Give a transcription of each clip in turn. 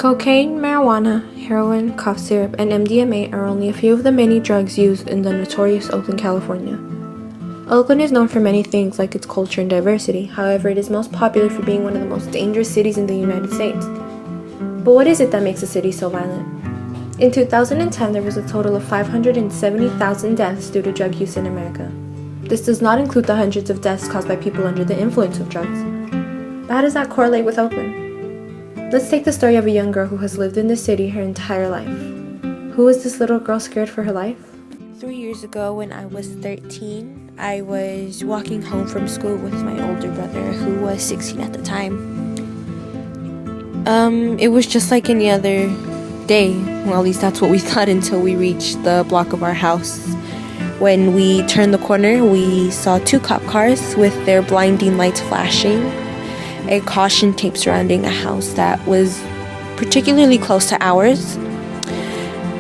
Cocaine, marijuana, heroin, cough syrup, and MDMA are only a few of the many drugs used in the notorious Oakland, California. Oakland is known for many things like its culture and diversity. However, it is most popular for being one of the most dangerous cities in the United States. But what is it that makes a city so violent? In 2010, there was a total of 570,000 deaths due to drug use in America. This does not include the hundreds of deaths caused by people under the influence of drugs. But how does that correlate with Oakland? Let's take the story of a young girl who has lived in this city her entire life. Who is this little girl scared for her life? 3 years ago, when I was 13, I was walking home from school with my older brother, who was 16 at the time. It was just like any other day. Well, at least that's what we thought until we reached the block of our house. When we turned the corner, we saw 2 cop cars with their blinding lights flashing, a caution tape surrounding a house that was particularly close to ours.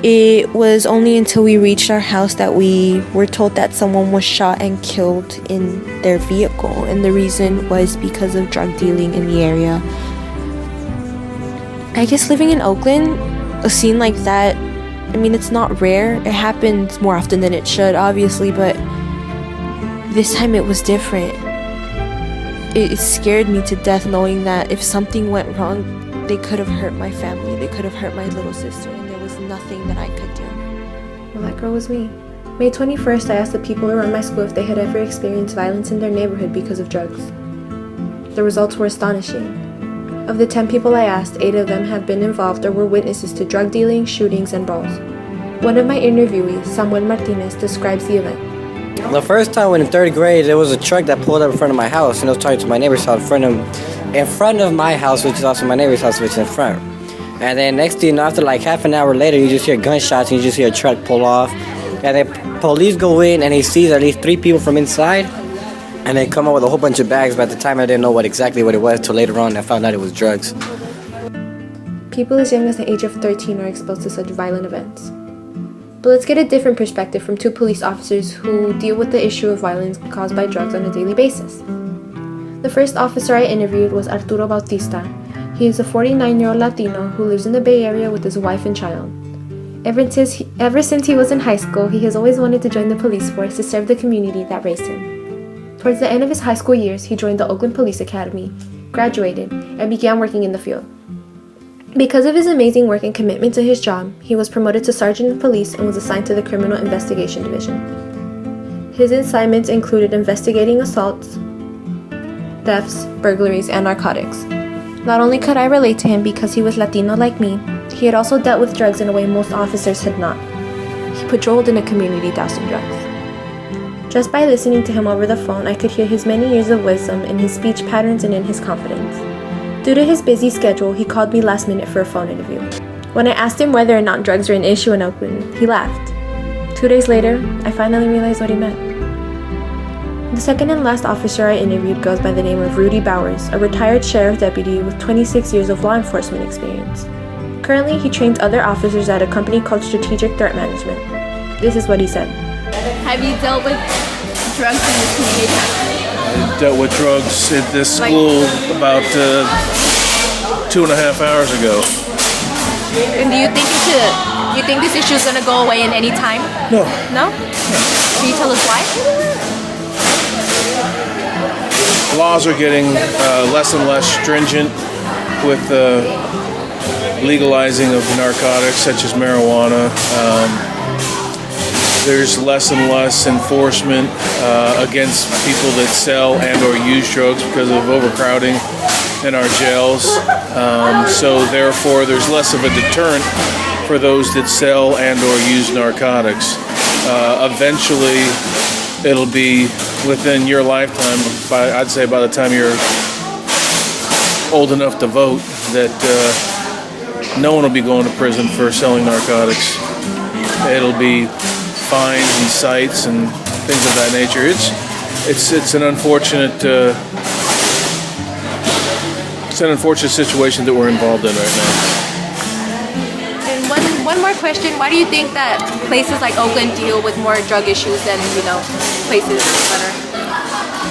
It was only until we reached our house that we were told that someone was shot and killed in their vehicle, and the reason was because of drug dealing in the area. I guess living in Oakland, a scene like that, it's not rare. It happens more often than it should, obviously, but this time it was different. It scared me to death knowing that if something went wrong, they could have hurt my family, they could have hurt my little sister, and there was nothing that I could do. Well, that girl was me. May 21st, I asked the people around my school if they had ever experienced violence in their neighborhood because of drugs. The results were astonishing. Of the 10 people I asked, 8 of them had been involved or were witnesses to drug dealing, shootings, and brawls. One of my interviewees, Samuel Martinez, describes the event. The first time when in 3rd grade, there was a truck that pulled up in front of my house, and I was talking to my neighbor's house in front of my house, which is also my neighbor's house, which is in front. And then next thing you know, after like half an hour later, you just hear gunshots and you just hear a truck pull off. And then police go in and he sees at least 3 people from inside, and they come up with a whole bunch of bags. But at the time, I didn't know exactly what it was till later on I found out it was drugs. People as young as the age of 13 are exposed to such violent events. But let's get a different perspective from 2 police officers who deal with the issue of violence caused by drugs on a daily basis. The first officer I interviewed was Arturo Bautista. He is a 49-year-old Latino who lives in the Bay Area with his wife and child. Ever since he was in high school, he has always wanted to join the police force to serve the community that raised him. Towards the end of his high school years, he joined the Oakland Police Academy, graduated, and began working in the field. Because of his amazing work and commitment to his job, he was promoted to sergeant of police and was assigned to the Criminal Investigation Division. His assignments included investigating assaults, thefts, burglaries, and narcotics. Not only could I relate to him because he was Latino like me, he had also dealt with drugs in a way most officers had not. He patrolled in a community doused in drugs. Just by listening to him over the phone, I could hear his many years of wisdom in his speech patterns and in his confidence. Due to his busy schedule, he called me last minute for a phone interview. When I asked him whether or not drugs were an issue in Oakland, he laughed. 2 days later, I finally realized what he meant. The second and last officer I interviewed goes by the name of Rudy Bowers, a retired sheriff deputy with 26 years of law enforcement experience. Currently, he trains other officers at a company called Strategic Threat Management. This is what he said. Have you dealt with drugs in this community? I dealt with drugs at this school about 2.5 hours ago. And do you think this issue is going to go away in any time? No. No? Can you tell us why? Laws are getting less and less stringent with legalizing of narcotics such as marijuana. There's less and less enforcement against people that sell and or use drugs because of overcrowding in our jails. So therefore, there's less of a deterrent for those that sell and or use narcotics. Eventually, it'll be within your lifetime, I'd say by the time you're old enough to vote, that no one will be going to prison for selling narcotics. It'll be fines and cites and things of that nature. It's an unfortunate situation that we're involved in right now. And one more question: why do you think that places like Oakland deal with more drug issues than places that are?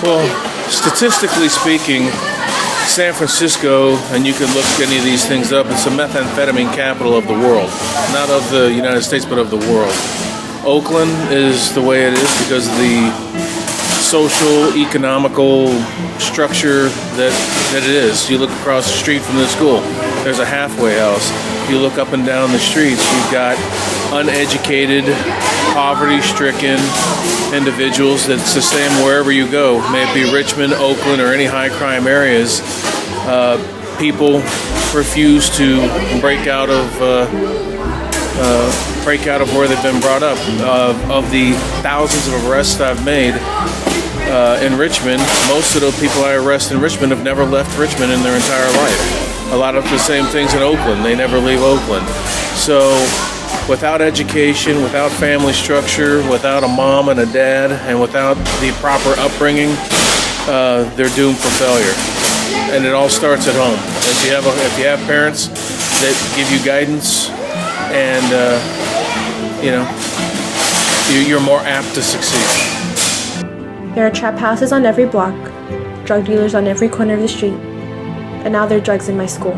Well, statistically speaking, San Francisco, and you can look any of these things up, it's the methamphetamine capital of the world. Not of the United States, but of the world. Oakland is the way it is because of the social, economical structure that it is. You look across the street from the school, there's a halfway house. You look up and down the streets, you've got uneducated, poverty-stricken individuals. That's the same wherever you go, may it be Richmond, Oakland, or any high-crime areas. People refuse to break out of where they've been brought up. Of the thousands of arrests I've made in Richmond, most of the people I arrest in Richmond have never left Richmond in their entire life. A lot of the same things in Oakland. They never leave Oakland. So without education, without family structure, without a mom and a dad, and without the proper upbringing, they're doomed for failure. And it all starts at home. If you have parents that give you guidance, and you're more apt to succeed. There are trap houses on every block, drug dealers on every corner of the street, and now there are drugs in my school.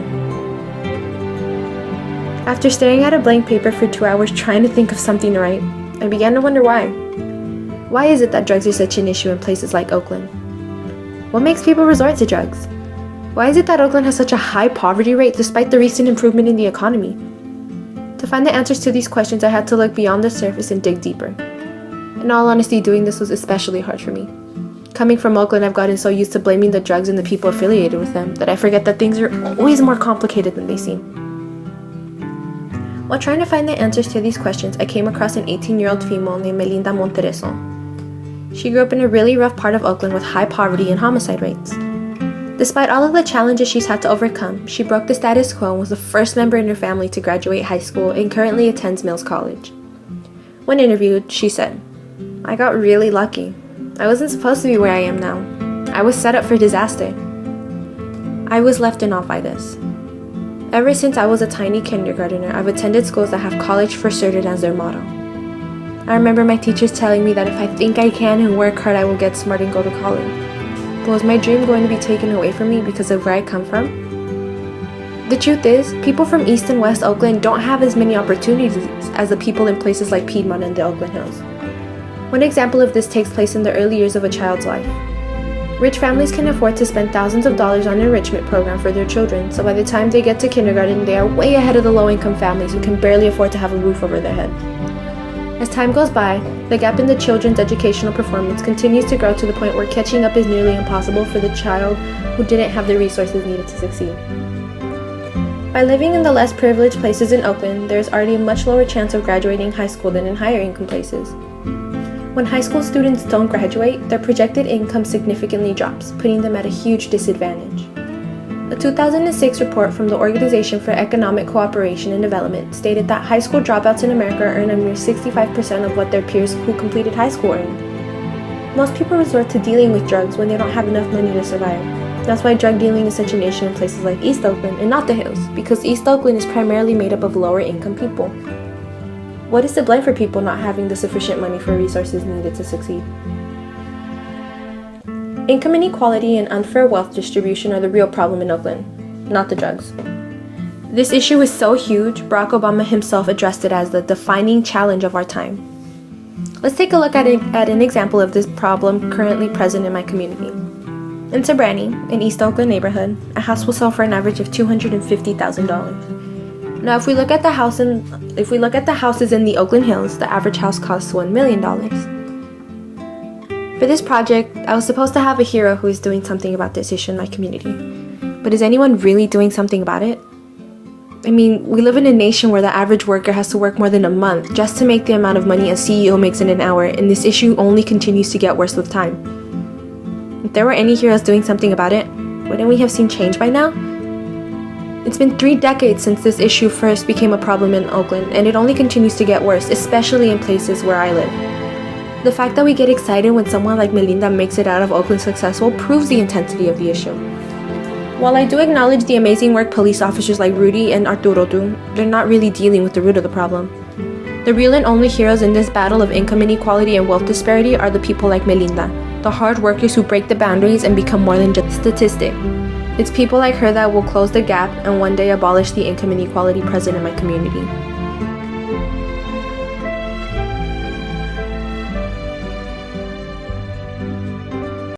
After staring at a blank paper for 2 hours trying to think of something to write, I began to wonder why. Why is it that drugs are such an issue in places like Oakland? What makes people resort to drugs? Why is it that Oakland has such a high poverty rate despite the recent improvement in the economy? To find the answers to these questions, I had to look beyond the surface and dig deeper. In all honesty, doing this was especially hard for me. Coming from Oakland, I've gotten so used to blaming the drugs and the people affiliated with them that I forget that things are always more complicated than they seem. While trying to find the answers to these questions, I came across an 18-year-old female named Melinda Montereso. She grew up in a really rough part of Oakland with high poverty and homicide rates. Despite all of the challenges she's had to overcome, she broke the status quo and was the first member in her family to graduate high school and currently attends Mills College. When interviewed, she said, "I got really lucky. I wasn't supposed to be where I am now. I was set up for disaster. I was left in awe by this. Ever since I was a tiny kindergartner, I've attended schools that have college for certain as their motto. I remember my teachers telling me that if I think I can and work hard, I will get smart and go to college. But was my dream going to be taken away from me because of where I come from? The truth is, people from East and West Oakland don't have as many opportunities as the people in places like Piedmont and the Oakland Hills. One example of this takes place in the early years of a child's life. Rich families can afford to spend thousands of dollars on an enrichment program for their children, so by the time they get to kindergarten, they are way ahead of the low-income families who can barely afford to have a roof over their head. As time goes by, the gap in the children's educational performance continues to grow to the point where catching up is nearly impossible for the child who didn't have the resources needed to succeed. By living in the less privileged places in Oakland, there is already a much lower chance of graduating high school than in higher income places. When high school students don't graduate, their projected income significantly drops, putting them at a huge disadvantage. A 2006 report from the Organization for Economic Cooperation and Development stated that high school dropouts in America earn a mere 65% of what their peers who completed high school earned. Most people resort to dealing with drugs when they don't have enough money to survive. That's why drug dealing is such an issue in places like East Oakland and not the Hills, because East Oakland is primarily made up of lower income people. What is the blame for people not having the sufficient money for resources needed to succeed? Income inequality and unfair wealth distribution are the real problem in Oakland, not the drugs. This issue is so huge, Barack Obama himself addressed it as the defining challenge of our time. Let's take a look at an example of this problem currently present in my community. In Sobrani, an East Oakland neighborhood, a house will sell for an average of $250,000. Now, if we look at the houses in the Oakland Hills, the average house costs $1 million. For this project, I was supposed to have a hero who is doing something about this issue in my community. But is anyone really doing something about it? I mean, we live in a nation where the average worker has to work more than a month just to make the amount of money a CEO makes in an hour, and this issue only continues to get worse with time. If there were any heroes doing something about it, wouldn't we have seen change by now? It's been 3 decades since this issue first became a problem in Oakland, and it only continues to get worse, especially in places where I live. The fact that we get excited when someone like Melinda makes it out of Oakland successful proves the intensity of the issue. While I do acknowledge the amazing work police officers like Rudy and Arturo do, they're not really dealing with the root of the problem. The real and only heroes in this battle of income inequality and wealth disparity are the people like Melinda, the hard workers who break the boundaries and become more than just a statistic. It's people like her that will close the gap and one day abolish the income inequality present in my community.